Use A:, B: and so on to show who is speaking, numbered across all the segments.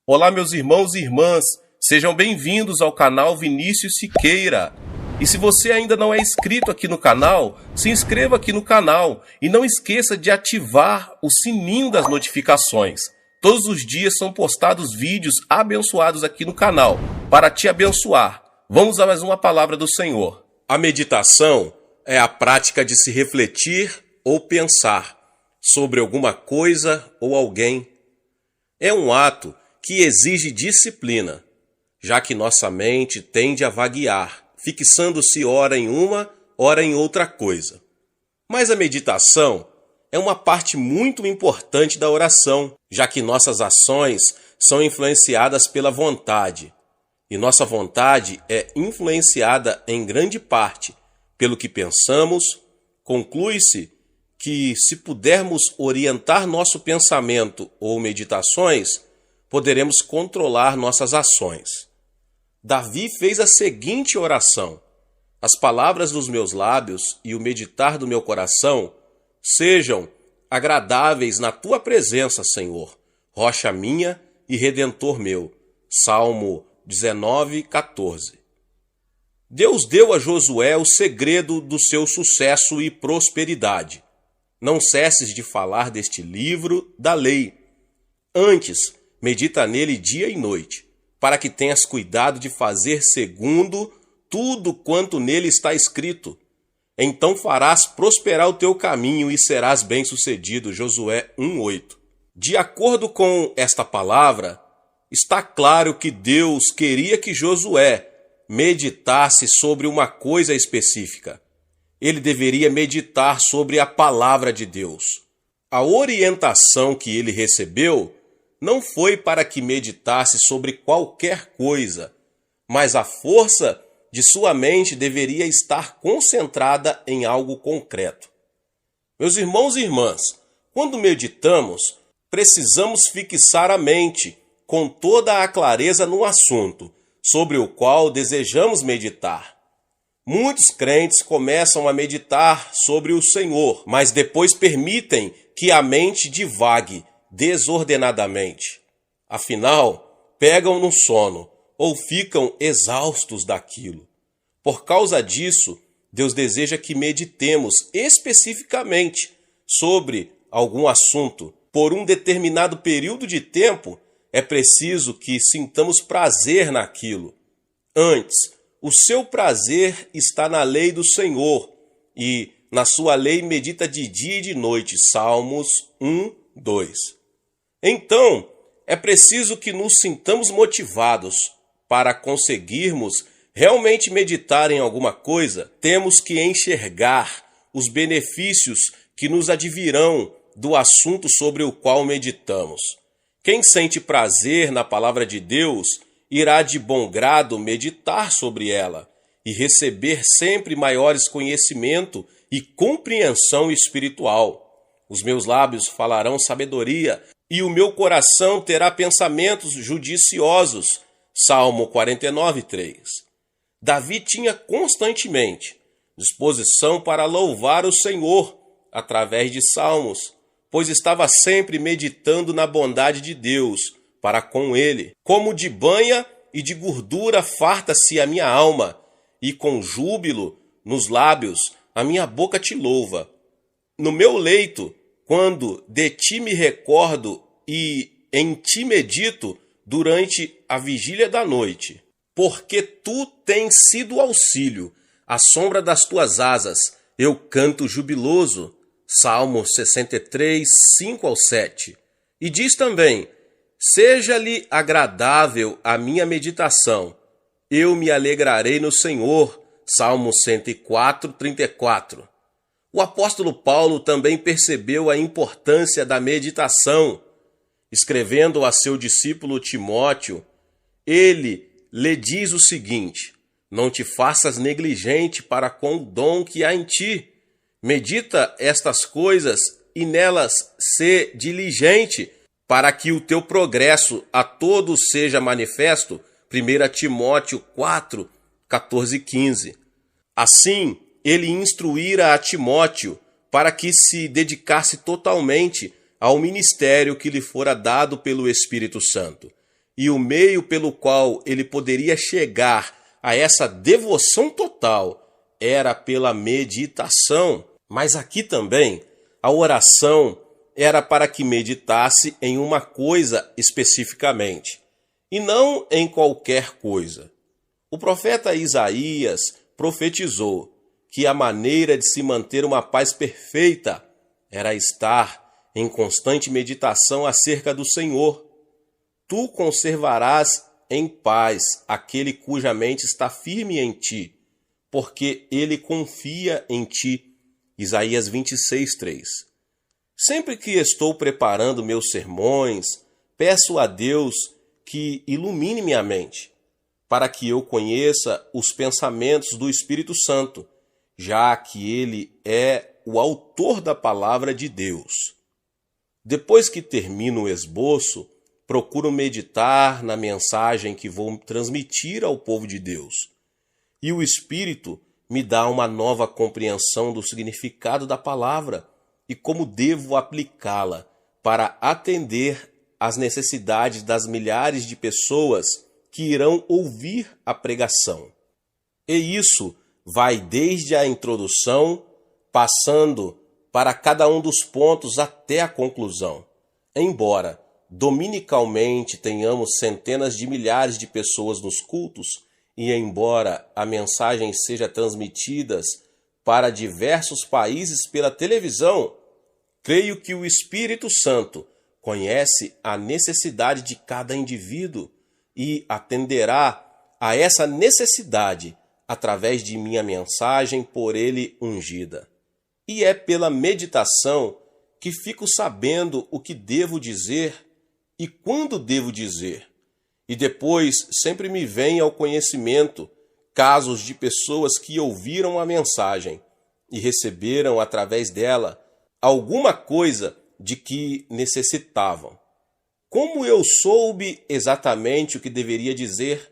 A: Olá, meus irmãos e irmãs, sejam bem-vindos ao canal Vinícius Siqueira. E se você ainda não é inscrito aqui no canal, se inscreva aqui no canal e não esqueça de ativar o sininho das notificações. Todos os dias são postados vídeos abençoados aqui no canal para te abençoar. Vamos a mais uma palavra do Senhor. A meditação é a prática de se refletir ou pensar sobre alguma coisa ou alguém. É um ato que exige disciplina, já que nossa mente tende a vaguear, fixando-se ora em uma, ora em outra coisa. Mas a meditação é uma parte muito importante da oração, já que nossas ações são influenciadas pela vontade, e nossa vontade é influenciada em grande parte pelo que pensamos. Conclui-se que, se pudermos orientar nosso pensamento ou meditações, poderemos controlar nossas ações. Davi fez a seguinte oração: as palavras dos meus lábios e o meditar do meu coração sejam agradáveis na tua presença, Senhor, rocha minha e redentor meu. Salmo 19:14. Deus deu a Josué o segredo do seu sucesso e prosperidade. Não cesses de falar deste livro da lei. Antes, medita nele dia e noite, para que tenhas cuidado de fazer segundo tudo quanto nele está escrito. Então farás prosperar o teu caminho e serás bem-sucedido. Josué 1:8. De acordo com esta palavra, está claro que Deus queria que Josué meditasse sobre uma coisa específica. Ele deveria meditar sobre a palavra de Deus. A orientação que ele recebeu não foi para que meditasse sobre qualquer coisa, mas a força de sua mente deveria estar concentrada em algo concreto. Meus irmãos e irmãs, quando meditamos, precisamos fixar a mente com toda a clareza no assunto sobre o qual desejamos meditar. Muitos crentes começam a meditar sobre o Senhor, mas depois permitem que a mente divague desordenadamente. Afinal, pegam no sono ou ficam exaustos daquilo. Por causa disso, Deus deseja que meditemos especificamente sobre algum assunto. Por um determinado período de tempo, é preciso que sintamos prazer naquilo. Antes, o seu prazer está na lei do Senhor, e na sua lei medita de dia e de noite. Salmos 1:2. Então, é preciso que nos sintamos motivados. Para conseguirmos realmente meditar em alguma coisa, temos que enxergar os benefícios que nos advirão do assunto sobre o qual meditamos. Quem sente prazer na palavra de Deus irá de bom grado meditar sobre ela e receber sempre maiores conhecimento e compreensão espiritual. Os meus lábios falarão sabedoria e o meu coração terá pensamentos judiciosos. Salmo 49:3. Davi tinha constantemente disposição para louvar o Senhor através de salmos, pois estava sempre meditando na bondade de Deus para com ele. Como de banha e de gordura farta-se a minha alma, e com júbilo nos lábios a minha boca te louva. No meu leito, quando de ti me recordo e em ti medito durante a vigília da noite, porque tu tens sido auxílio, à sombra das tuas asas eu canto jubiloso. Salmo 63, 5-7. E diz também: seja-lhe agradável a minha meditação, eu me alegrarei no Senhor. Salmo 104, 34. O apóstolo Paulo também percebeu a importância da meditação. Escrevendo a seu discípulo Timóteo, ele lhe diz o seguinte: não te faças negligente para com o dom que há em ti. Medita estas coisas e nelas sê diligente, para que o teu progresso a todos seja manifesto. 1 Timóteo 4, 14 e 15. Assim, ele instruíra a Timóteo para que se dedicasse totalmente ao ministério que lhe fora dado pelo Espírito Santo. E o meio pelo qual ele poderia chegar a essa devoção total era pela meditação. Mas aqui também, a oração era para que meditasse em uma coisa especificamente, e não em qualquer coisa. O profeta Isaías profetizou que a maneira de se manter uma paz perfeita era estar em constante meditação acerca do Senhor. Tu conservarás em paz aquele cuja mente está firme em ti, porque ele confia em ti. Isaías 26:3. Sempre que estou preparando meus sermões, peço a Deus que ilumine minha mente, para que eu conheça os pensamentos do Espírito Santo, já que ele é o autor da palavra de Deus. Depois que termino o esboço, procuro meditar na mensagem que vou transmitir ao povo de Deus. E o Espírito me dá uma nova compreensão do significado da palavra e como devo aplicá-la para atender às necessidades das milhares de pessoas que irão ouvir a pregação. E isso vai desde a introdução, passando para cada um dos pontos até a conclusão. Embora dominicalmente tenhamos centenas de milhares de pessoas nos cultos, e embora a mensagem seja transmitida para diversos países pela televisão, creio que o Espírito Santo conhece a necessidade de cada indivíduo e atenderá a essa necessidade através de minha mensagem por ele ungida. E é pela meditação que fico sabendo o que devo dizer e quando devo dizer. E depois sempre me vem ao conhecimento casos de pessoas que ouviram a mensagem e receberam através dela alguma coisa de que necessitavam. Como eu soube exatamente o que deveria dizer?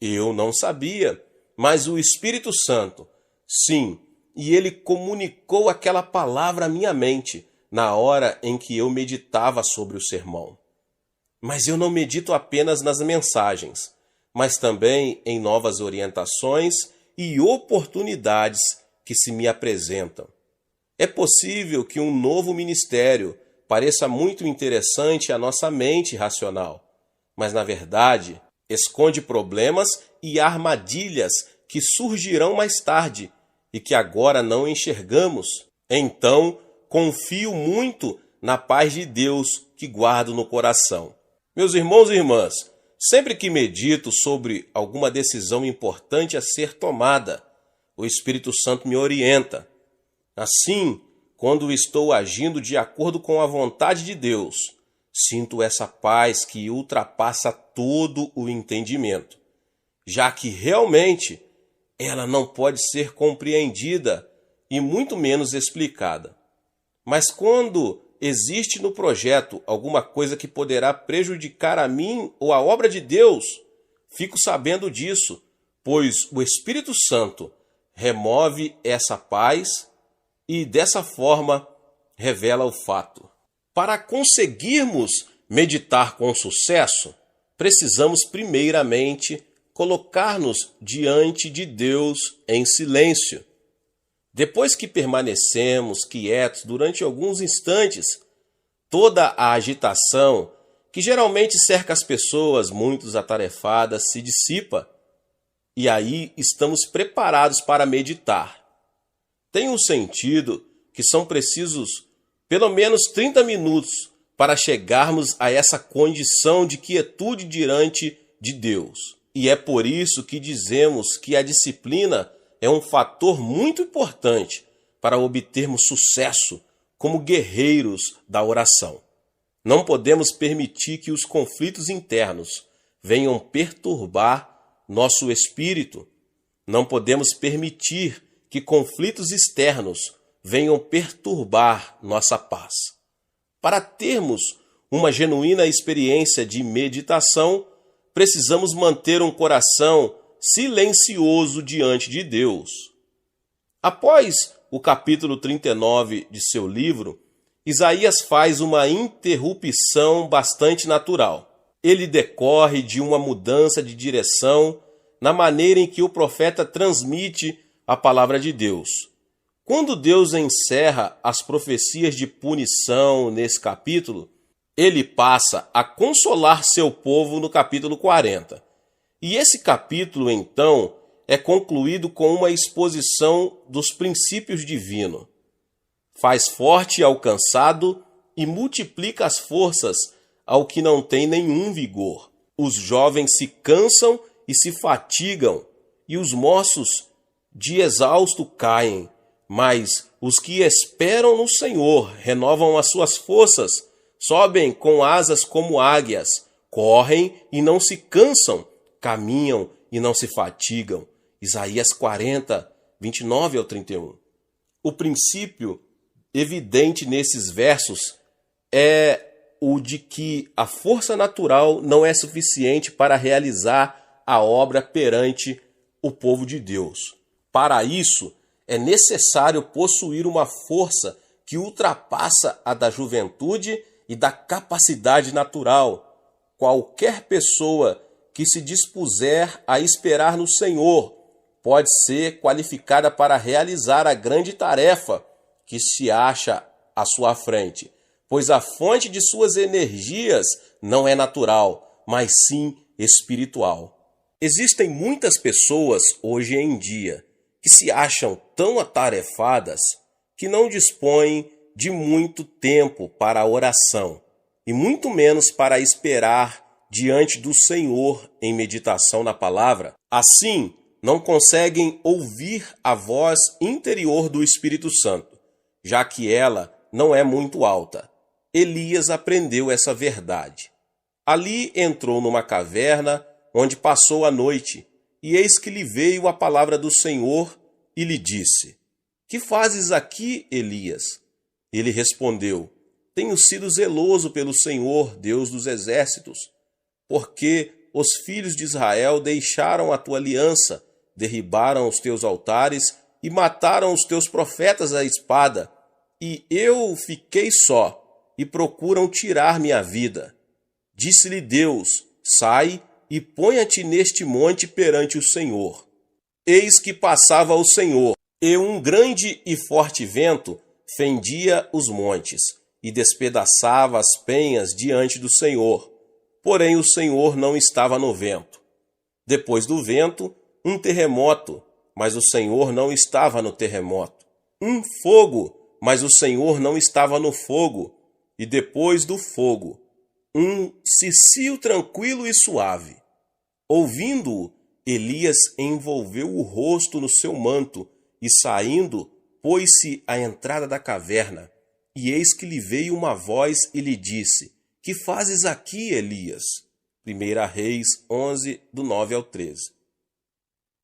A: Eu não sabia, mas o Espírito Santo, sim, e ele comunicou aquela palavra à minha mente na hora em que eu meditava sobre o sermão. Mas eu não medito apenas nas mensagens, mas também em novas orientações e oportunidades que se me apresentam. É possível que um novo ministério pareça muito interessante à nossa mente racional, mas na verdade esconde problemas e armadilhas que surgirão mais tarde e que agora não enxergamos. Então, confio muito na paz de Deus que guardo no coração. Meus irmãos e irmãs, sempre que medito sobre alguma decisão importante a ser tomada, o Espírito Santo me orienta. Assim, quando estou agindo de acordo com a vontade de Deus, sinto essa paz que ultrapassa todo o entendimento, já que realmente ela não pode ser compreendida e muito menos explicada. Mas quando existe no projeto alguma coisa que poderá prejudicar a mim ou a obra de Deus, fico sabendo disso, pois o Espírito Santo remove essa paz e dessa forma revela o fato. Para conseguirmos meditar com sucesso, precisamos primeiramente colocar-nos diante de Deus em silêncio. Depois que permanecemos quietos durante alguns instantes, toda a agitação que geralmente cerca as pessoas muito atarefadas se dissipa, e aí estamos preparados para meditar. Tenho sentido que são precisos pelo menos 30 minutos para chegarmos a essa condição de quietude diante de Deus. E é por isso que dizemos que a disciplina é um fator muito importante para obtermos sucesso como guerreiros da oração. Não podemos permitir que os conflitos internos venham perturbar nosso espírito. Não podemos permitir que conflitos externos venham perturbar nossa paz. Para termos uma genuína experiência de meditação, precisamos manter um coração silencioso diante de Deus. Após o capítulo 39 de seu livro, Isaías faz uma interrupção bastante natural. Ele decorre de uma mudança de direção na maneira em que o profeta transmite a palavra de Deus. Quando Deus encerra as profecias de punição nesse capítulo, ele passa a consolar seu povo no capítulo 40. E esse capítulo, então, é concluído com uma exposição dos princípios divinos. Faz forte ao cansado e multiplica as forças ao que não tem nenhum vigor. Os jovens se cansam e se fatigam, e os moços de exausto caem. Mas os que esperam no Senhor renovam as suas forças, sobem com asas como águias, correm e não se cansam, caminham e não se fatigam. Isaías 40, 29 ao 31. O princípio evidente nesses versos é o de que a força natural não é suficiente para realizar a obra perante o povo de Deus. Para isso, é necessário possuir uma força que ultrapassa a da juventude e da capacidade natural. Qualquer pessoa que se dispuser a esperar no Senhor pode ser qualificada para realizar a grande tarefa que se acha à sua frente, pois a fonte de suas energias não é natural, mas sim espiritual. Existem muitas pessoas hoje em dia que se acham tão atarefadas que não dispõem de muito tempo para a oração e muito menos para esperar diante do Senhor em meditação na palavra. Assim, não conseguem ouvir a voz interior do Espírito Santo, já que ela não é muito alta. Elias aprendeu essa verdade. Ali entrou numa caverna onde passou a noite, e eis que lhe veio a palavra do Senhor e lhe disse: Que fazes aqui, Elias? Ele respondeu: Tenho sido zeloso pelo Senhor, Deus dos exércitos, porque os filhos de Israel deixaram a tua aliança, derribaram os teus altares e mataram os teus profetas à espada, e eu fiquei só, e procuram tirar minha vida. Disse-lhe Deus: Sai e ponha-te neste monte perante o Senhor. Eis que passava o Senhor, e um grande e forte vento fendia os montes, e despedaçava as penhas diante do Senhor. Porém o Senhor não estava no vento. Depois do vento, um terremoto, mas o Senhor não estava no terremoto. Um fogo, mas o Senhor não estava no fogo. E depois do fogo, um cicio tranquilo e suave. Ouvindo-o, Elias envolveu o rosto no seu manto e, saindo, pôs-se à entrada da caverna. E eis que lhe veio uma voz e lhe disse: Que fazes aqui, Elias? 1 Reis 11, do 9 ao 13.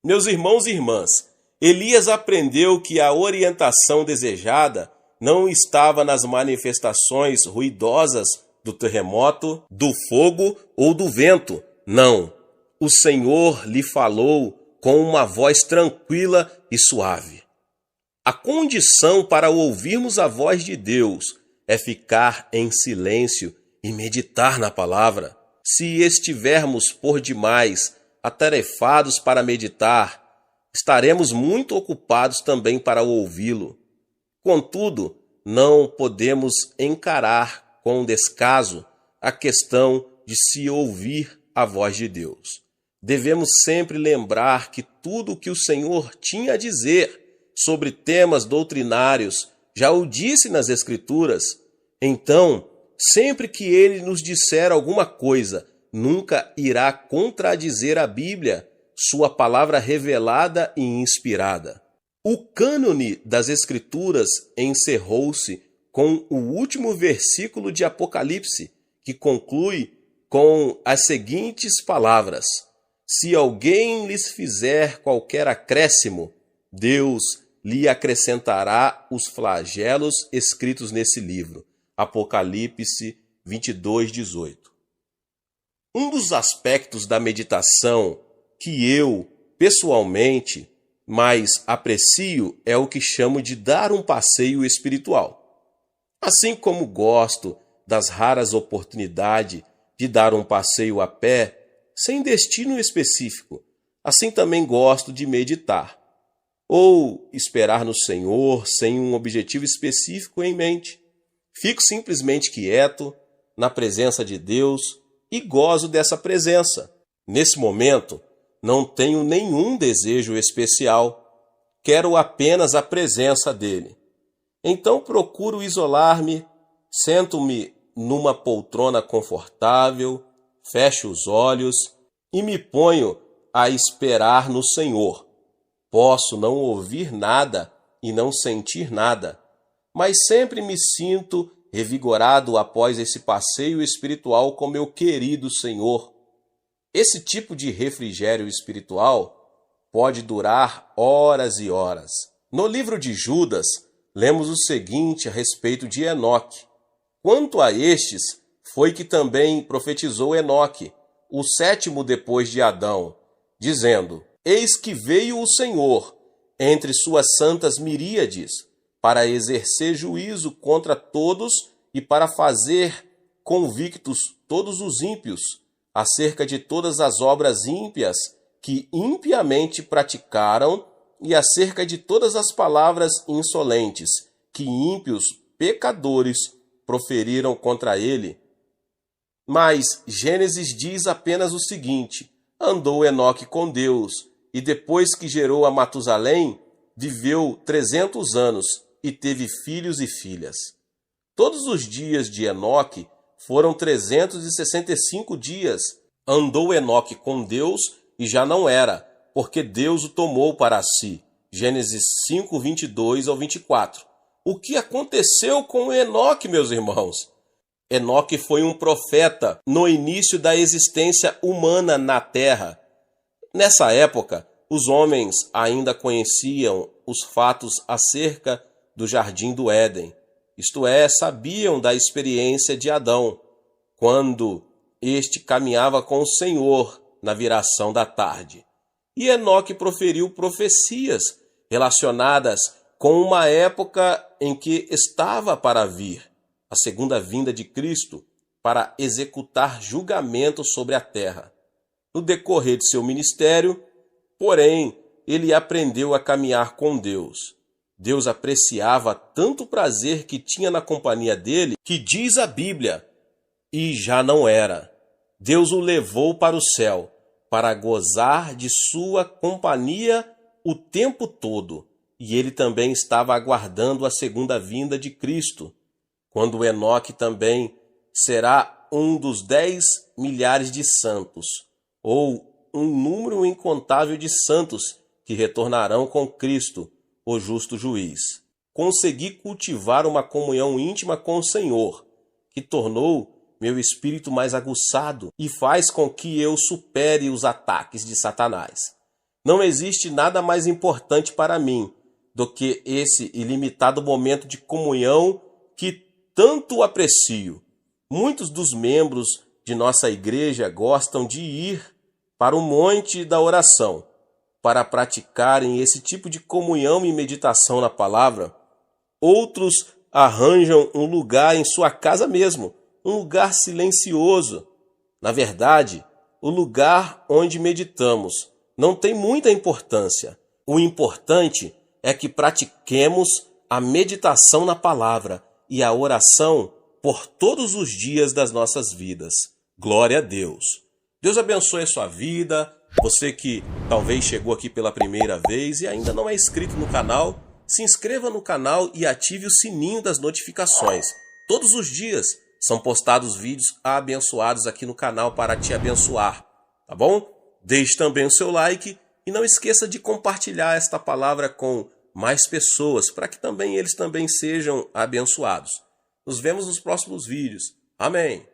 A: Meus irmãos e irmãs, Elias aprendeu que a orientação desejada não estava nas manifestações ruidosas do terremoto, do fogo ou do vento. Não. O Senhor lhe falou com uma voz tranquila e suave. A condição para ouvirmos a voz de Deus é ficar em silêncio e meditar na palavra. Se estivermos por demais atarefados para meditar, estaremos muito ocupados também para ouvi-lo. Contudo, não podemos encarar com descaso a questão de se ouvir a voz de Deus. Devemos sempre lembrar que tudo o que o Senhor tinha a dizer sobre temas doutrinários já o disse nas Escrituras. Então, sempre que ele nos disser alguma coisa, nunca irá contradizer a Bíblia, sua palavra revelada e inspirada. O cânone das Escrituras encerrou-se com o último versículo de Apocalipse, que conclui com as seguintes palavras: Se alguém lhes fizer qualquer acréscimo, Deus lhe acrescentará os flagelos escritos nesse livro. Apocalipse 22, 18. Um dos aspectos da meditação que eu, pessoalmente, mais aprecio é o que chamo de dar um passeio espiritual. Assim como gosto das raras oportunidades de dar um passeio a pé sem destino específico. Assim também gosto de meditar, ou esperar no Senhor sem um objetivo específico em mente. Fico simplesmente quieto, na presença de Deus, e gozo dessa presença. Nesse momento, não tenho nenhum desejo especial, quero apenas a presença dele. Então procuro isolar-me, sento-me numa poltrona confortável, fecho os olhos e me ponho a esperar no Senhor. Posso não ouvir nada e não sentir nada, mas sempre me sinto revigorado após esse passeio espiritual com meu querido Senhor. Esse tipo de refrigério espiritual pode durar horas e horas. No livro de Judas, lemos o seguinte a respeito de Enoque. Quanto a estes, foi que também profetizou Enoque, o sétimo depois de Adão, dizendo: Eis que veio o Senhor entre suas santas miríades, para exercer juízo contra todos e para fazer convictos todos os ímpios, acerca de todas as obras ímpias que impiamente praticaram, e acerca de todas as palavras insolentes que ímpios pecadores proferiram contra ele. Mas Gênesis diz apenas o seguinte: andou Enoque com Deus, e depois que gerou a Matusalém, viveu 300 anos e teve filhos e filhas. Todos os dias de Enoque foram 365 dias. Andou Enoque com Deus e já não era, porque Deus o tomou para si. Gênesis 5, 22 ao 24. O que aconteceu com Enoque, meus irmãos? Enoque foi um profeta no início da existência humana na terra. Nessa época, os homens ainda conheciam os fatos acerca do Jardim do Éden. Isto é, sabiam da experiência de Adão, quando este caminhava com o Senhor na viração da tarde. E Enoque proferiu profecias relacionadas com uma época em que estava para vir, a segunda vinda de Cristo, para executar julgamento sobre a terra. No decorrer de seu ministério, porém, ele aprendeu a caminhar com Deus. Deus apreciava tanto o prazer que tinha na companhia dele, que diz a Bíblia, e já não era. Deus o levou para o céu, para gozar de sua companhia o tempo todo, e ele também estava aguardando a segunda vinda de Cristo, quando Enoque também será um dos 10 milhares de santos, ou um número incontável de santos que retornarão com Cristo, o justo juiz. Consegui cultivar uma comunhão íntima com o Senhor, que tornou meu espírito mais aguçado e faz com que eu supere os ataques de Satanás. Não existe nada mais importante para mim do que esse ilimitado momento de comunhão que tanto aprecio. Muitos dos membros de nossa igreja gostam de ir para o monte da oração para praticarem esse tipo de comunhão e meditação na palavra. Outros arranjam um lugar em sua casa mesmo, um lugar silencioso. Na verdade, o lugar onde meditamos não tem muita importância. O importante é que pratiquemos a meditação na palavra e a oração por todos os dias das nossas vidas. Glória a Deus. Deus abençoe a sua vida. Você que talvez chegou aqui pela primeira vez e ainda não é inscrito no canal, se inscreva no canal e ative o sininho das notificações. Todos os dias são postados vídeos abençoados aqui no canal para te abençoar, tá bom? Deixe também o seu like e não esqueça de compartilhar esta palavra com mais pessoas, para que também eles também sejam abençoados. Nos vemos nos próximos vídeos. Amém.